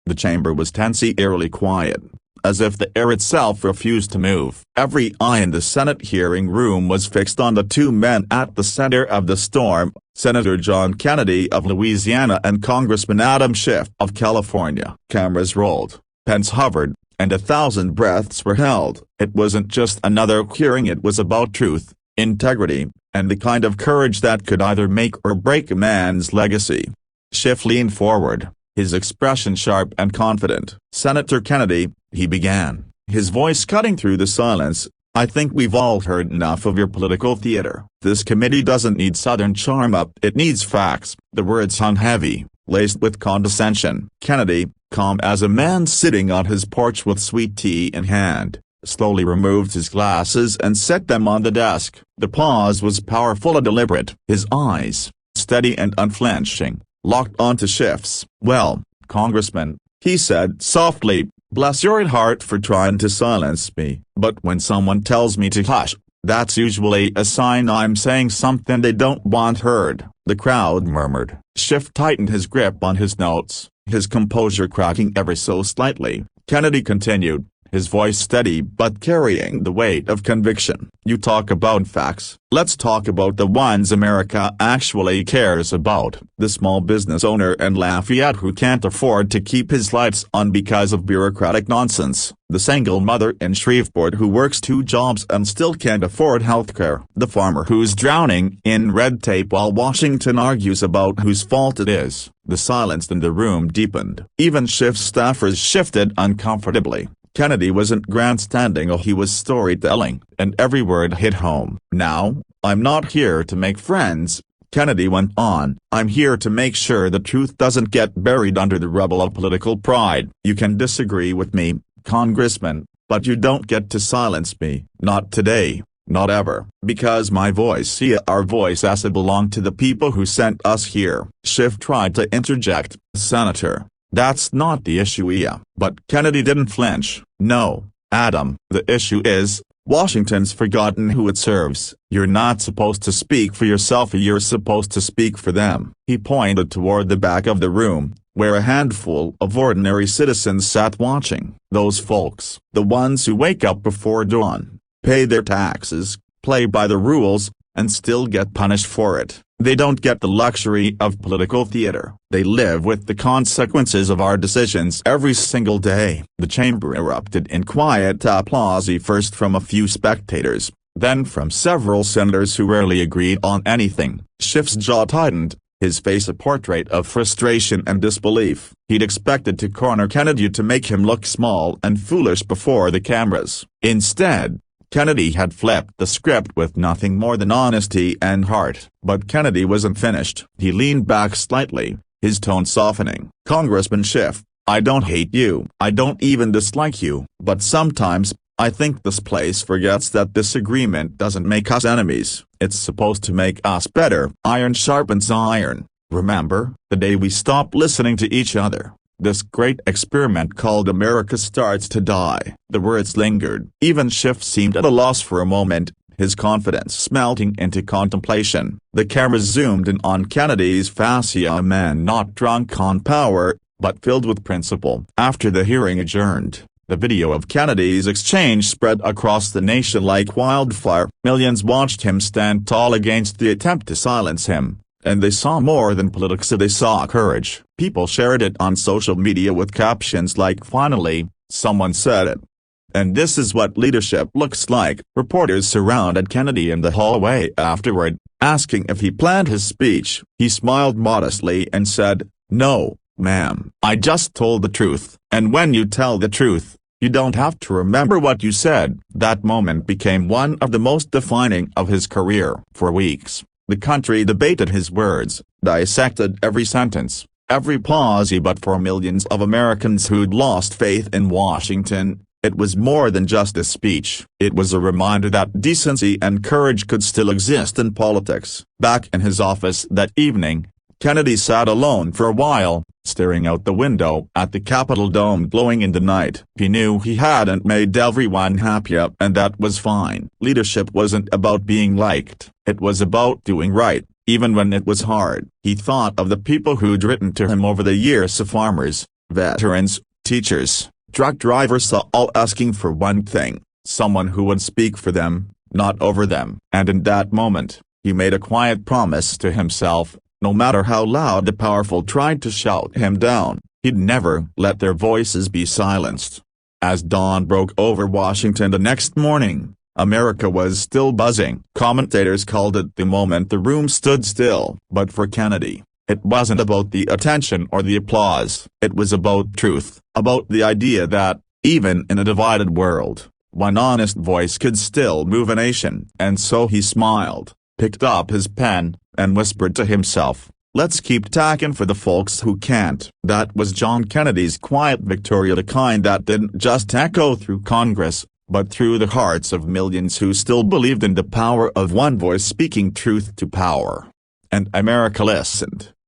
The chamber was tensely eerily quiet, as if the air itself refused to move. Every eye in the Senate hearing room was fixed on the two men at the center of the storm, Senator John Kennedy of Louisiana and Congressman Adam Schiff of California. Cameras rolled, pens hovered, and 1,000 breaths were held. It wasn't just another hearing, it was about truth, integrity, and the kind of courage that could either make or break a man's legacy. Schiff leaned forward, his expression sharp and confident. "Senator Kennedy," he began, his voice cutting through the silence, "I think we've all heard enough of your political theater. This committee doesn't need Southern charm up, it needs facts." The words hung heavy, laced with condescension. Kennedy, calm as a man sitting on his porch with sweet tea in hand, slowly removed his glasses and set them on the desk. The pause was powerful and deliberate. His eyes, steady and unflinching, locked onto Schiff's. "Well, Congressman," he said softly, "bless your heart for trying to silence me. But when someone tells me to hush, that's usually a sign I'm saying something they don't want heard." The crowd murmured. Schiff tightened his grip on his notes, his composure cracking ever so slightly. Kennedy continued, his voice steady but carrying the weight of conviction. "You talk about facts. Let's talk about the ones America actually cares about. The small business owner in Lafayette who can't afford to keep his lights on because of bureaucratic nonsense. The single mother in Shreveport who works 2 jobs and still can't afford healthcare. The farmer who's drowning in red tape while Washington argues about whose fault it is." The silence in the room deepened. Even Schiff's staffers shifted uncomfortably. Kennedy wasn't grandstanding, he was storytelling, and every word hit home. "Now, I'm not here to make friends," Kennedy went on. "I'm here to make sure the truth doesn't get buried under the rubble of political pride. You can disagree with me, Congressman, but you don't get to silence me. Not today, not ever. Because my voice, our voices belong to the people who sent us here." Schiff tried to interject, "Senator, that's not the issue, But Kennedy didn't flinch. "No, Adam, the issue is, Washington's forgotten who it serves. You're not supposed to speak for yourself, you're supposed to speak for them." He pointed toward the back of the room, where a handful of ordinary citizens sat watching. "Those folks, the ones who wake up before dawn, pay their taxes, play by the rules, and still get punished for it. They don't get the luxury of political theater. They live with the consequences of our decisions every single day." The chamber erupted in quiet applause, first from a few spectators, then from several senators who rarely agreed on anything. Schiff's jaw tightened, his face a portrait of frustration and disbelief. He'd expected to corner Kennedy to make him look small and foolish before the cameras. Instead, Kennedy had flipped the script with nothing more than honesty and heart. But Kennedy wasn't finished. He leaned back slightly, his tone softening. "Congressman Schiff, I don't hate you. I don't even dislike you. But sometimes, I think this place forgets that disagreement doesn't make us enemies. It's supposed to make us better. Iron sharpens iron. Remember, the day we stop listening to each other, this great experiment called America starts to die." The words lingered. Even Schiff seemed at a loss for a moment, his confidence melting into contemplation. The cameras zoomed in on Kennedy's face, a man not drunk on power, but filled with principle. After the hearing adjourned, the video of Kennedy's exchange spread across the nation like wildfire. Millions watched him stand tall against the attempt to silence him. And they saw more than politics, they saw courage. People shared it on social media with captions like "Finally, someone said it." And this is what leadership looks like. Reporters surrounded Kennedy in the hallway afterward, asking if he planned his speech. He smiled modestly and said, "No, ma'am, I just told the truth. And when you tell the truth, you don't have to remember what you said." That moment became one of the most defining of his career. For weeks, the country debated his words, dissected every sentence, every pause, but for millions of Americans who'd lost faith in Washington, it was more than just a speech. It was a reminder that decency and courage could still exist in politics. Back in his office that evening, Kennedy sat alone for a while, staring out the window at the Capitol dome glowing in the night. He knew he hadn't made everyone happy, and that was fine. Leadership wasn't about being liked. It was about doing right, even when it was hard. He thought of the people who'd written to him over the years, farmers, Veterans, teachers, truck drivers all asking for one thing: someone who would speak for them, not over them. And in that moment, he made a quiet promise to himself: no matter how loud the powerful tried to shout him down, he'd never let their voices be silenced. As dawn broke over Washington the next morning, America was still buzzing. Commentators called it the moment the room stood still. But for Kennedy, it wasn't about the attention or the applause. It was about truth, about the idea that, even in a divided world, one honest voice could still move a nation. And so he smiled, picked up his pen, and whispered to himself, "Let's keep talking for the folks who can't." That was John Kennedy's quiet victory, the kind that didn't just echo through Congress, but through the hearts of millions who still believed in the power of one voice speaking truth to power. And America listened.